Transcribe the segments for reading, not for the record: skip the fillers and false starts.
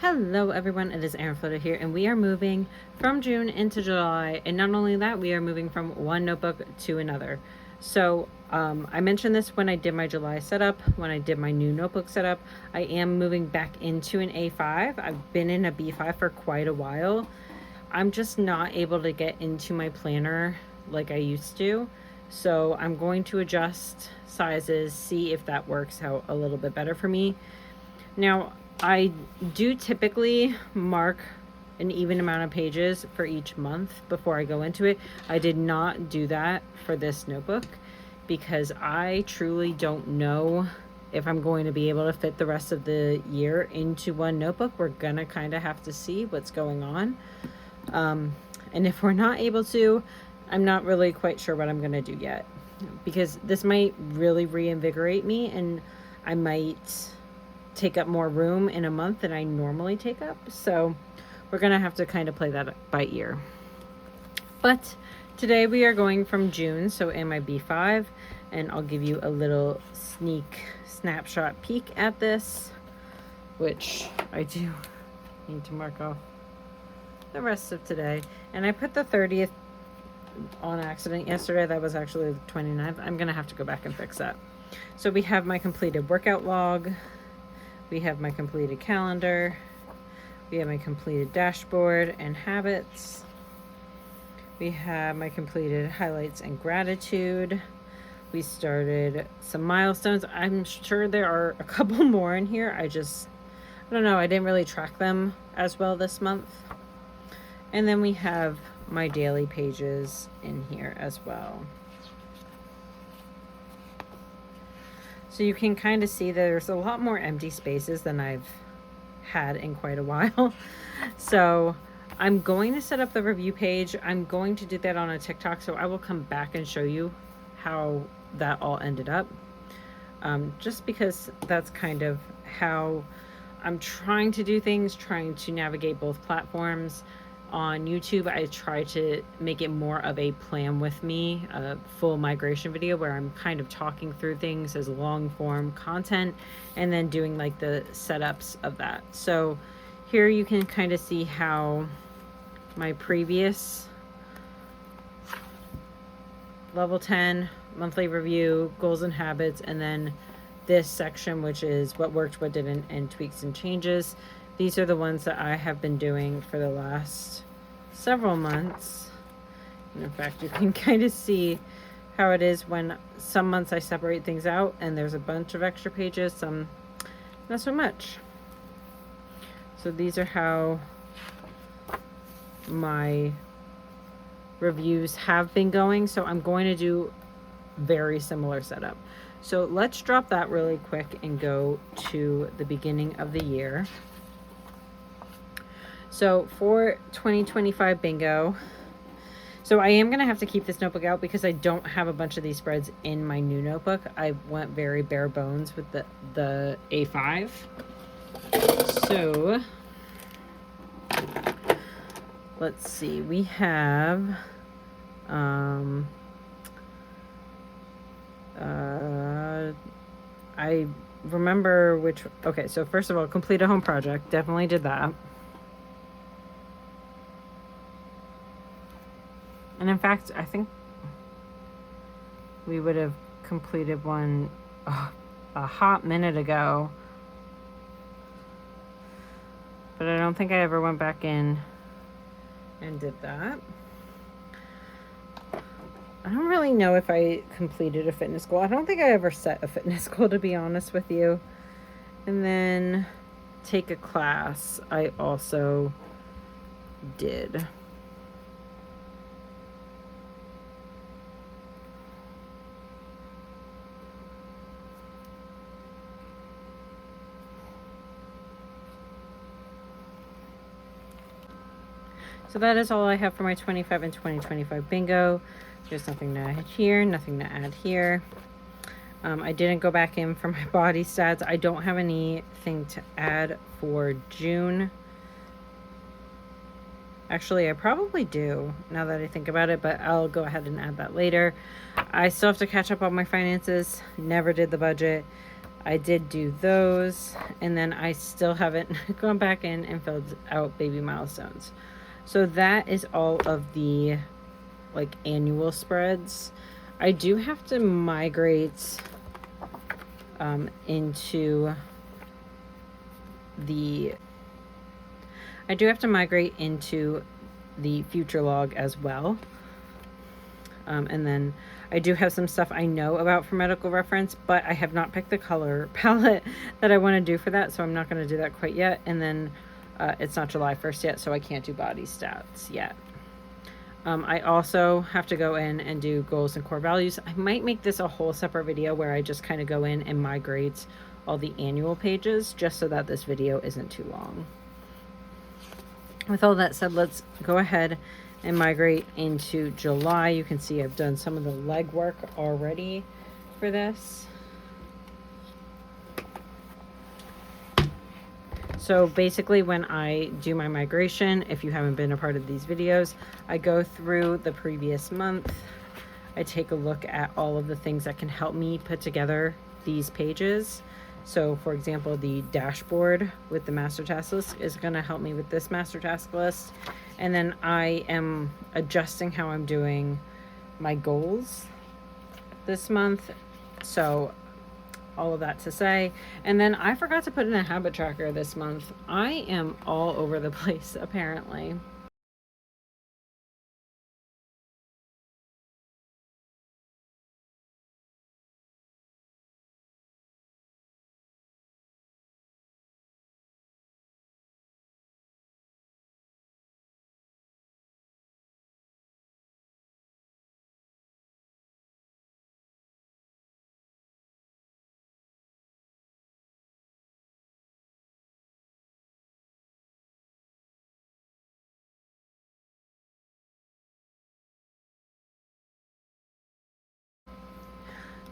Hello everyone, it is Erin Floto here, and we are moving from June into July, and not only that, we are moving from one notebook to another. So I mentioned this when I did my July setup, when I did my new notebook setup. I am moving back into an A5. I've been in a B5 for quite a while. I'm just not able to get into my planner like I used to. So I'm going to adjust sizes, see if that works out a little bit better for me. Now, I do typically mark an even amount of pages for each month before I go into it. I did not do that for this notebook because I truly don't know if I'm going to be able to fit the rest of the year into one notebook. We're gonna kind of have to see what's going on. And if we're not able to, I'm not really quite sure what I'm gonna do yet, because this might really reinvigorate me and I might take up more room in a month than I normally take up. So we're gonna have to kind of play that by ear. But today we are going from June, so in my B5, and I'll give you a little snapshot peek at this, which I do need to mark off the rest of today. And I put the 30th on accident yesterday. That was actually the 29th. I'm gonna have to go back and fix that. So we have my completed workout log, we have my completed calendar, we have my completed dashboard and habits, we have my completed highlights and gratitude. We started some milestones. I'm sure there are a couple more in here. I don't know, I didn't really track them as well this month. And then we have my daily pages in here as well. So you can kind of see there's a lot more empty spaces than I've had in quite a while. So I'm going to set up the review page. I'm going to do that on a TikTok, so I will come back and show you how that all ended up. Just because that's kind of how I'm trying to do things, trying to navigate both platforms. On YouTube, I try to make it more of a plan with me, a full migration video where I'm kind of talking through things as long form content and then doing like the setups of that. So here you can kind of see how my previous level 10 monthly review, goals and habits, and then this section, which is what worked, what didn't, and tweaks and changes. These are the ones that I have been doing for the last several months. And in fact, you can kind of see how it is when some months I separate things out and there's a bunch of extra pages, some not so much. So these are how my reviews have been going. So I'm going to do very similar setup. So let's drop that really quick and go to the beginning of the year. So for 2025 bingo, so I am going to have to keep this notebook out because I don't have a bunch of these spreads in my new notebook. I went very bare bones with the A5. So let's see, we have I remember which, okay, so first of all, complete a home project, definitely did that. And in fact, I think we would have completed one a hot minute ago. But I don't think I ever went back in and did that. I don't really know if I completed a fitness goal. I don't think I ever set a fitness goal, to be honest with you. And then take a class, I also did. So that is all I have for my 25 and 2025 bingo. There's nothing to add here, nothing to add here. I didn't go back in for my body stats. I don't have anything to add for June. Actually, I probably do, now that I think about it, but I'll go ahead and add that later. I still have to catch up on my finances. Never did the budget. I did do those, and then I still haven't gone back in and filled out baby milestones. So that is all of the like annual spreads. I do have to migrate into the future log as well. And then I do have some stuff I know about for medical reference, but I have not picked the color palette that I want to do for that, so I'm not going to do that quite yet. And then it's not July 1st yet, so I can't do body stats yet. I also have to go in and do goals and core values. I might make this a whole separate video where I just kind of go in and migrate all the annual pages, just so that this video isn't too long. With all that said, let's go ahead and migrate into July. You can see I've done some of the legwork already for this. So basically when I do my migration, if you haven't been a part of these videos, I go through the previous month. I take a look at all of the things that can help me put together these pages. So for example, the dashboard with the master task list is going to help me with this master task list. And then I am adjusting how I'm doing my goals this month. So all of that to say. And then I forgot to put in a habit tracker this month. I am all over the place apparently.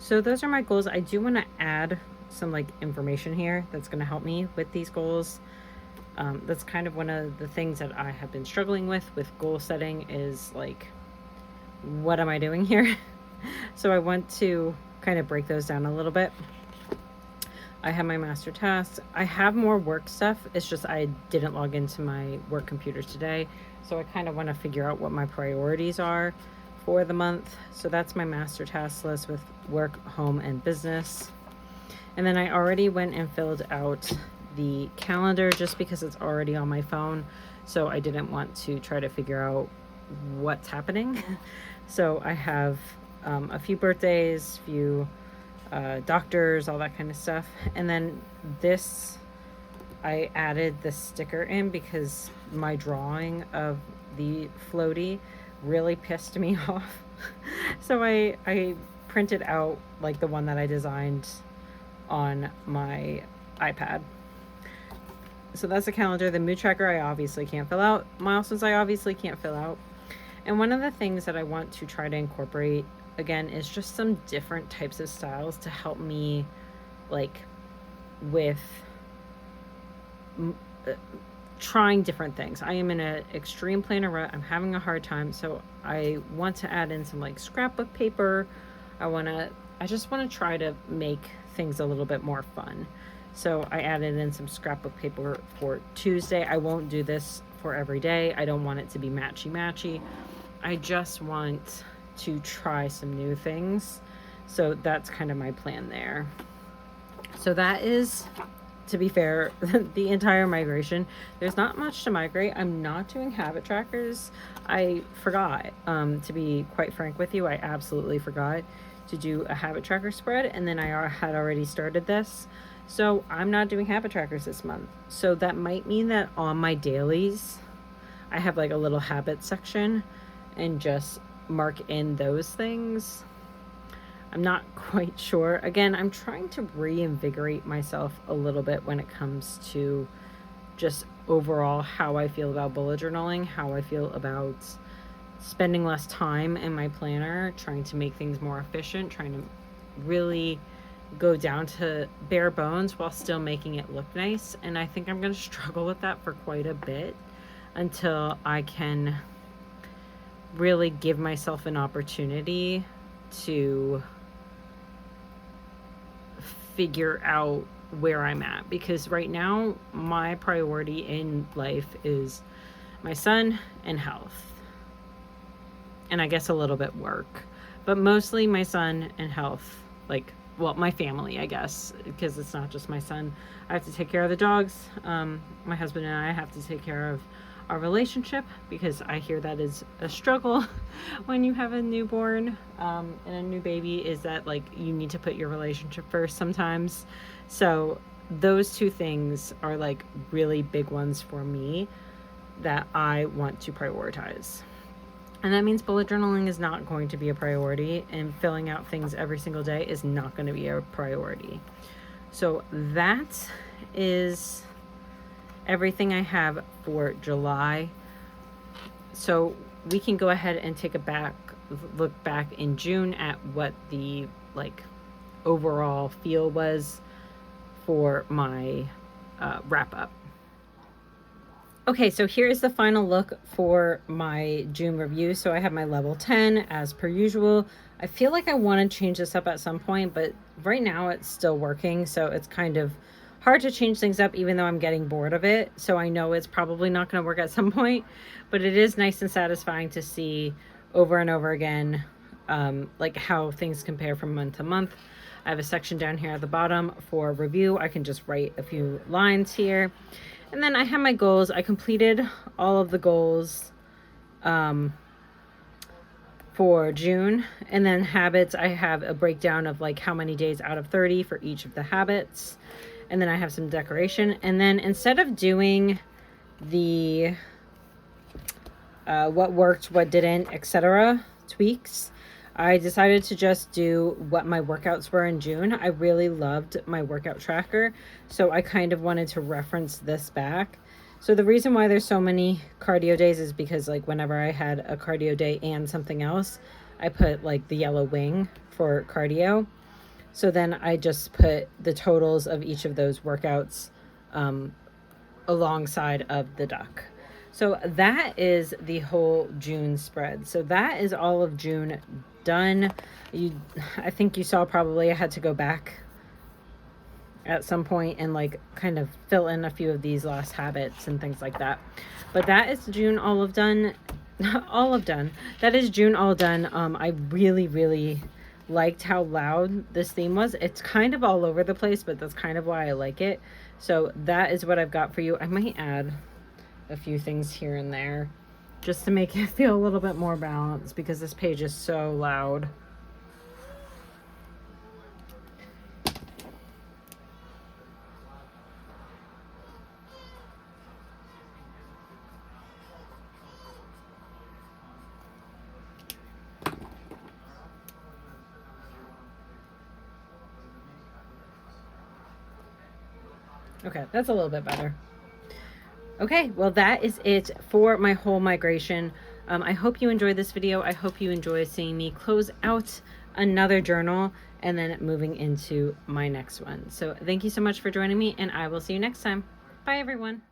So those are my goals. I do want to add some like information here that's going to help me with these goals. That's kind of one of the things that I have been struggling with goal setting is like, what am I doing here? So I want to kind of break those down a little bit. I have my master tasks. I have more work stuff. It's just I didn't log into my work computers today. So I kind of want to figure out what my priorities are for the month. So that's my master task list with work, home, and business. And then I already went and filled out the calendar just because it's already on my phone. So I didn't want to try to figure out what's happening. So I have a few birthdays, few doctors, all that kind of stuff. And then this, I added the sticker in because my drawing of the floaty really pissed me off. So I printed out like the one that I designed on my iPad. So that's the calendar. The mood tracker I obviously can't fill out. Milestones I obviously can't fill out. And one of the things that I want to try to incorporate again is just some different types of styles to help me like with trying different things. I am in an extreme planner rut. I'm having a hard time, so I want to add in some like scrapbook paper. I just want to try to make things a little bit more fun. So I added in some scrapbook paper for Tuesday. I won't do this for every day. I don't want it to be matchy. I just want to try some new things. So that's kind of my plan there. So that is, to be fair, the entire migration. There's not much to migrate. I'm not doing habit trackers. I forgot, to be quite frank with you, I absolutely forgot to do a habit tracker spread, and then I had already started this. So I'm not doing habit trackers this month. So that might mean that on my dailies, I have like a little habit section and just mark in those things. I'm not quite sure. Again, I'm trying to reinvigorate myself a little bit when it comes to just overall how I feel about bullet journaling, how I feel about spending less time in my planner, trying to make things more efficient, trying to really go down to bare bones while still making it look nice. And I think I'm going to struggle with that for quite a bit until I can really give myself an opportunity to figure out where I'm at, because right now my priority in life is my son and health, and I guess a little bit work, but mostly my son and health. Like, well, my family, I guess, because it's not just my son. I have to take care of the dogs. My husband and I have to take care of our relationship, because I hear that is a struggle when you have a newborn and a new baby, is that like you need to put your relationship first sometimes. So those two things are like really big ones for me that I want to prioritize. And that means bullet journaling is not going to be a priority, and filling out things every single day is not going to be a priority. So that is everything I have for July. So we can go ahead and take a look back in June at what the like overall feel was for my wrap up. Okay, so here is the final look for my June review. So I have my level 10 as per usual. I feel like I want to change this up at some point, but right now it's still working. So it's kind of hard to change things up, even though I'm getting bored of it. So I know it's probably not going to work at some point, but it is nice and satisfying to see over and over again, like how things compare from month to month. I have a section down here at the bottom for review. I can just write a few lines here. And then I have my goals. I completed all of the goals for June. And then habits, I have a breakdown of like how many days out of 30 for each of the habits. And then I have some decoration. And then instead of doing the what worked, what didn't, etc. tweaks, I decided to just do what my workouts were in June. I really loved my workout tracker, so I kind of wanted to reference this back. So the reason why there's so many cardio days is because like whenever I had a cardio day and something else, I put like the yellow wing for cardio. So then I just put the totals of each of those workouts alongside of the duck. So that is the whole June spread. So that is all of June done. I think you saw probably I had to go back at some point and like kind of fill in a few of these last habits and things like that. But that is June all of done. That is June all done. I really liked how loud this theme was. It's kind of all over the place, but that's kind of why I like it. So that is what I've got for you. I might add a few things here and there just to make it feel a little bit more balanced, because this page is so loud. Okay, that's a little bit better. Okay, well that is it for my whole migration. I hope you enjoyed this video. I hope you enjoy seeing me close out another journal and then moving into my next one. So thank you so much for joining me, and I will see you next time. Bye everyone.